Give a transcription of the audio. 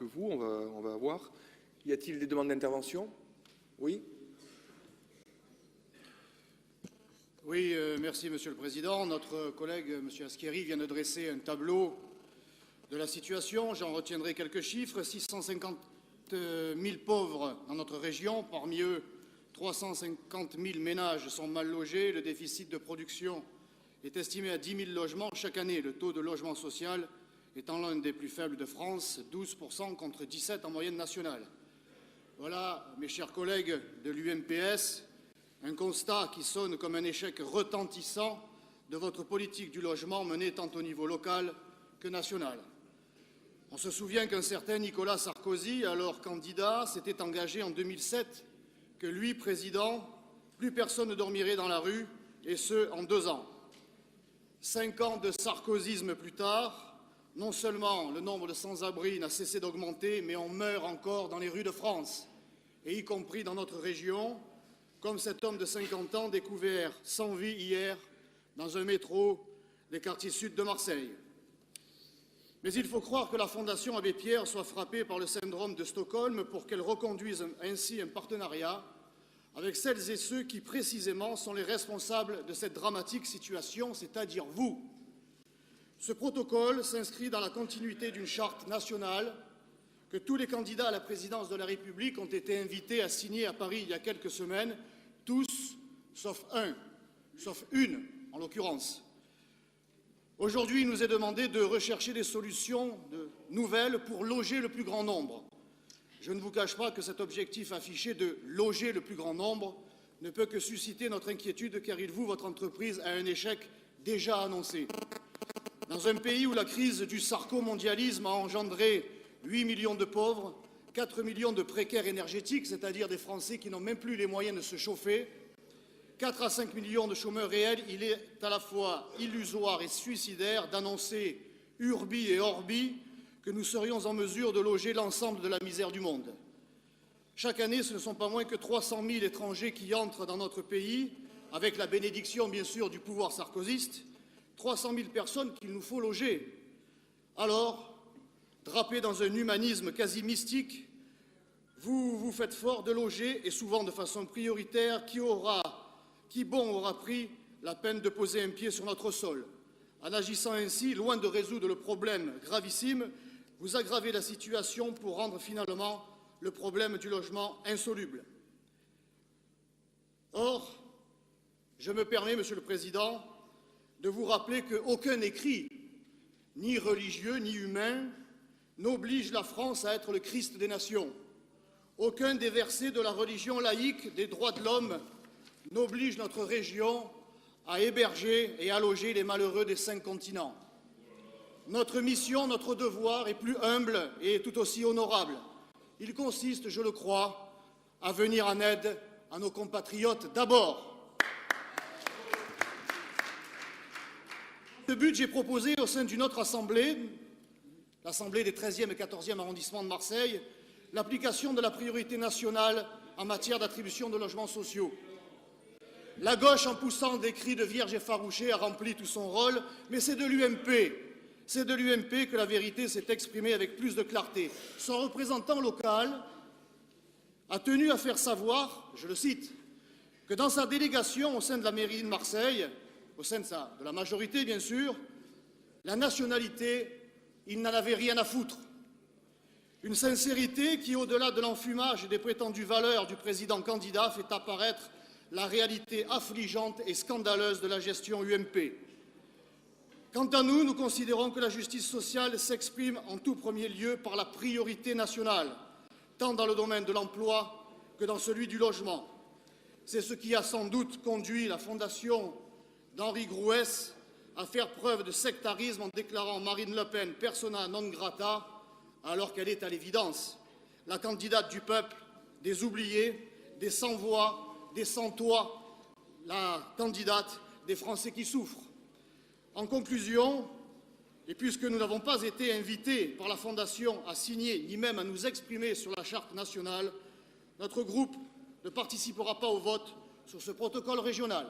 vous. On va voir. Y a-t-il des demandes d'intervention? Oui. Oui, merci Monsieur le Président. Notre collègue Monsieur Asqueri vient de dresser un tableau de la situation. J'en retiendrai quelques chiffres. 650 000 pauvres dans notre région. Parmi eux, 350 000 ménages sont mal logés. Le déficit de production est estimé à 10 000 logements chaque année. Le taux de logement social étant l'un des plus faibles de France, 12% contre 17% en moyenne nationale. Voilà, mes chers collègues de l'UMPS, un constat qui sonne comme un échec retentissant de votre politique du logement menée tant au niveau local que national. On se souvient qu'un certain Nicolas Sarkozy, alors candidat, s'était engagé en 2007 que lui, président, plus personne ne dormirait dans la rue, et ce, en 2 ans. 5 ans de sarkozysme plus tard, non seulement le nombre de sans-abri n'a cessé d'augmenter, mais on meurt encore dans les rues de France, et y compris dans notre région, comme cet homme de 50 ans découvert sans vie hier dans un métro des quartiers sud de Marseille. Mais il faut croire que la Fondation Abbé Pierre soit frappée par le syndrome de Stockholm pour qu'elle reconduise ainsi un partenariat avec celles et ceux qui, précisément, sont les responsables de cette dramatique situation, c'est-à-dire vous. Ce protocole s'inscrit dans la continuité d'une charte nationale que tous les candidats à la présidence de la République ont été invités à signer à Paris il y a quelques semaines, tous sauf une en l'occurrence. Aujourd'hui, il nous est demandé de rechercher des solutions nouvelles pour loger le plus grand nombre. Je ne vous cache pas que cet objectif affiché de loger le plus grand nombre ne peut que susciter notre inquiétude car il voue votre entreprise à un échec déjà annoncé. Dans un pays où la crise du sarco-mondialisme a engendré 8 millions de pauvres, 4 millions de précaires énergétiques, c'est-à-dire des Français qui n'ont même plus les moyens de se chauffer, 4 à 5 millions de chômeurs réels, il est à la fois illusoire et suicidaire d'annoncer urbi et orbi que nous serions en mesure de loger l'ensemble de la misère du monde. Chaque année, ce ne sont pas moins que 300 000 étrangers qui entrent dans notre pays, avec la bénédiction, bien sûr, du pouvoir sarkozyste, 300 000 personnes qu'il nous faut loger. Alors, drapés dans un humanisme quasi mystique, vous vous faites fort de loger, et souvent de façon prioritaire, qui bon aura pris la peine de poser un pied sur notre sol. En agissant ainsi, loin de résoudre le problème gravissime, vous aggravez la situation pour rendre finalement le problème du logement insoluble. Or, je me permets, Monsieur le Président, de vous rappeler qu'aucun écrit, ni religieux ni humain, n'oblige la France à être le Christ des nations. Aucun des versets de la religion laïque des droits de l'homme n'oblige notre région à héberger et à loger les malheureux des 5 continents. Notre mission, notre devoir est plus humble et tout aussi honorable. Il consiste, je le crois, à venir en aide à nos compatriotes d'abord. Ce but, j'ai proposé au sein d'une autre assemblée, l'Assemblée des 13e et 14e arrondissements de Marseille, l'application de la priorité nationale en matière d'attribution de logements sociaux. La gauche, en poussant des cris de vierge effarouchée, a rempli tout son rôle, mais c'est de l'UMP. C'est de l'UMP que la vérité s'est exprimée avec plus de clarté. Son représentant local a tenu à faire savoir, je le cite, que dans sa délégation au sein de la mairie de Marseille, au sein de la majorité bien sûr, la nationalité, il n'en avait rien à foutre. Une sincérité qui, au-delà de l'enfumage et des prétendues valeurs du président candidat, fait apparaître la réalité affligeante et scandaleuse de la gestion UMP. Quant à nous, nous considérons que la justice sociale s'exprime en tout premier lieu par la priorité nationale, tant dans le domaine de l'emploi que dans celui du logement. C'est ce qui a sans doute conduit la fondation d'Henri Grouès à faire preuve de sectarisme en déclarant Marine Le Pen persona non grata, alors qu'elle est à l'évidence la candidate du peuple, des oubliés, des sans-voix, des sans-toit, la candidate des Français qui souffrent. En conclusion, et puisque nous n'avons pas été invités par la Fondation à signer, ni même à nous exprimer sur la charte nationale, notre groupe ne participera pas au vote sur ce protocole régional.